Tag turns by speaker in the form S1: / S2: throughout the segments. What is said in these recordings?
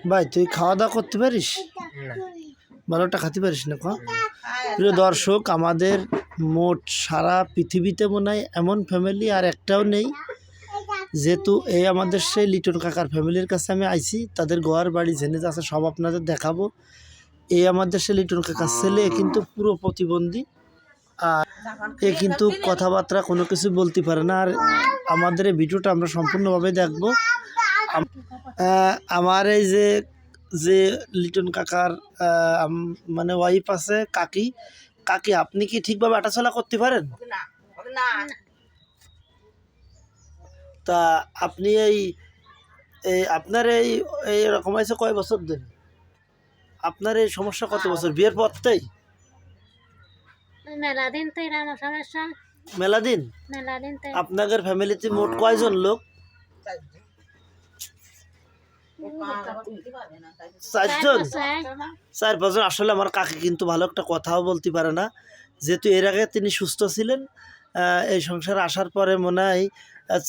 S1: ভাই তুই খাওয়া দাওয়া করতে পারিস?
S2: না।
S1: ভালোটা খেতে পারিস না? প্রিয় দর্শক, আমাদের মোট সারা পৃথিবীতে মনে হয় এমন ফ্যামিলি আর একটাও নেই, যেহেতু এই আমাদের সেই লিটন কাকার ফ্যামিলির কাছে আমি আইছি। তাদের ঘর বাড়ি জেনে আছে সব আপনাদের দেখাবো। এই আমাদের সেই লিটন কাকার ছেলে কিন্তু পুরো প্রতিবন্ধী, আর এ কিন্তু কথাবার্তা কোনো কিছু বলতে পারে না। আর আমাদের এই ভিডিওটা আমরা সম্পূর্ণভাবে দেখব। আমার এই যে যে লিটন কাকার মানে ওয়াইফ আছে, কাকি। কাকি, আপনি কি ঠিকভাবে হাঁটাচলা করতে পারেন? তা আপনি এই আপনার এই রকম হয়েছে কয় বছর ধরে? আপনার এই সমস্যা কত বছর, বিয়ের পরতেই?
S3: মেলাদিন তো এরকম সমস্যা।
S1: মেলাদিন?
S3: মেলাদিন তো।
S1: আপনাদের ফ্যামিলিতে মোট কয়জন লোক? 4 জন? 4-5 জন। আসলে আমার কাকি কিন্তু ভালো একটা কথাও বলতে পারে না, যেহেতু এর আগে তিনি সুস্থ ছিলেন। এই সংসারে আসার পরে মনে হয়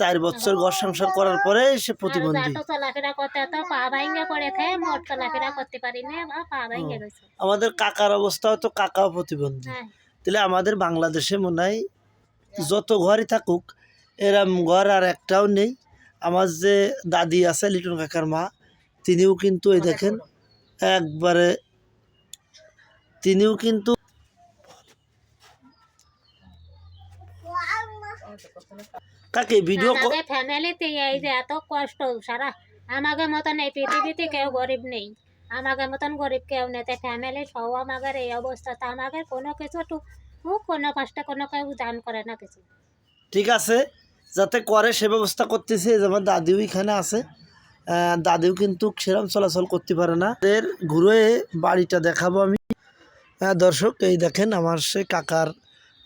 S1: 4 বছর ঘর সংসার করার পরে সে প্রতিবন্ধী।
S3: চলাফেরা করতে তো পা ভাঙে পড়েছে, মোট চলাফেরা করতে পারিনি, পা ভাঙে গেছে।
S1: আমাদের কাকার অবস্থাও তো, কাকাও প্রতিবন্ধী। তাহলে আমাদের বাংলাদেশে মনে হয় যত ঘরই থাকুক এরম ঘর আর একটাও নেই। আমার যে দাদি আছে লিটন কাকার মা, তিনিও কিন্তু এই দেখেন একবারে, তিনিও কিন্তু কাকে ভিডিও
S3: ফ্যামিলিতে এই যে এত কষ্ট, সারা আমাদের মতন এই পৃথিবীতে কেউ গরিব নেই, আমাদের মতন গরিব কেউ নেই। তাই ফ্যামিলি সব আমাদের এই অবস্থা, তা আমাদের কোনো কিছু কোনো কষ্ট কোনো কেউ দান করে না কিছু।
S1: ঠিক আছে, যাতে করে সে ব্যবস্থা করতেছে। যেমন দাদিও এখানে আছে, দাদিও কিন্তু সেরকম চলাচল করতে পারে না। এর ঘুরে বাড়িটা দেখাবো আমি। দর্শক, এই দেখেন আমার সে কাকার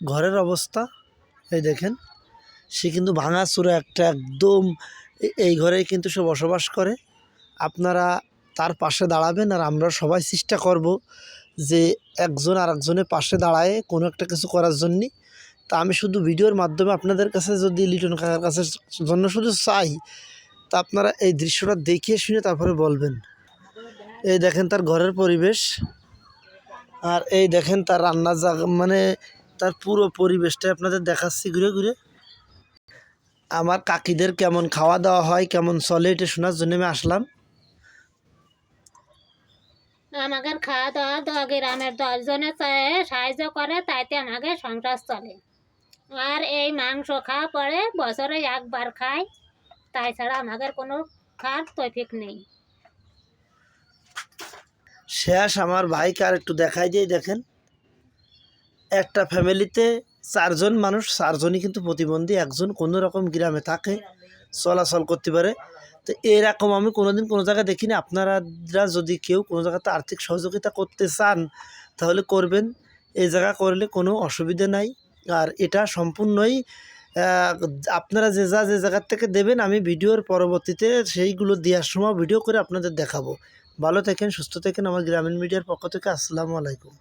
S1: ঘরের অবস্থা। এই দেখেন, সে কিন্তু ভাঙাচোরা একটা একদম, এই ঘরে কিন্তু সে বসবাস করে। আপনারা তার পাশে দাঁড়াবেন, আর আমরা সবাই চেষ্টা করব যে একজন আর একজনের পাশে দাঁড়ায় কোনো একটা কিছু করার জন্যে। তা আমি শুধু ভিডিওর মাধ্যমে আপনাদের কাছে যদি লিটন কাকার কাছে জন্য শুধু চাই, তা আপনারা এই দৃশ্যটা দেখে শুনে তারপরে বলবেন। এই দেখেন তার ঘরের পরিবেশ, আর এই দেখেন তার রান্নার জায়গা, মানে তার পুরো পরিবেশটা আপনাদের দেখাচ্ছি ঘুরে ঘুরে। আমার কাকিদের কেমন খাওয়া দাওয়া হয়, কেমন চলে, এটা শোনার জন্য আমি আসলাম।
S3: আমাদের খাওয়া দাওয়া গ্রামের 10 জনের সাহায্য করে, তাইতে আমাদের সংসার চলে। আর এই মাংস খাওয়া পরে বছরে একবার খাই, তাই ছাড়া আমাদের কোনো খাওয়ার তৌফিক নেই।
S1: শেষ আমার ভাইকে আর একটু দেখাই দিয়ে, দেখেন একটা ফ্যামিলিতে 4 জন মানুষ, 4 জনই কিন্তু প্রতিবন্ধী। একজন কোনো রকম গ্রামে থাকে, চলাচল করতে পারে। তো এরকম আমি কোনোদিন কোনো জায়গায় দেখিনি। আপনারা যদি কেউ কোনো জায়গাতে আর্থিক সহযোগিতা করতে চান তাহলে করবেন, এই জায়গা করলে কোনো অসুবিধা নাই। আর এটা সম্পূর্ণই আপনারা যে জায়গার থেকে দেবেন, আমি ভিডিওর পরবর্তীতে সেইগুলো দেওয়ার সময় ভিডিও করে আপনাদের দেখাবো। ভালো থাকেন, সুস্থ থাকেন। আমার গ্রামীণ মিডিয়ার পক্ষ থেকে আসসালামু আলাইকুম।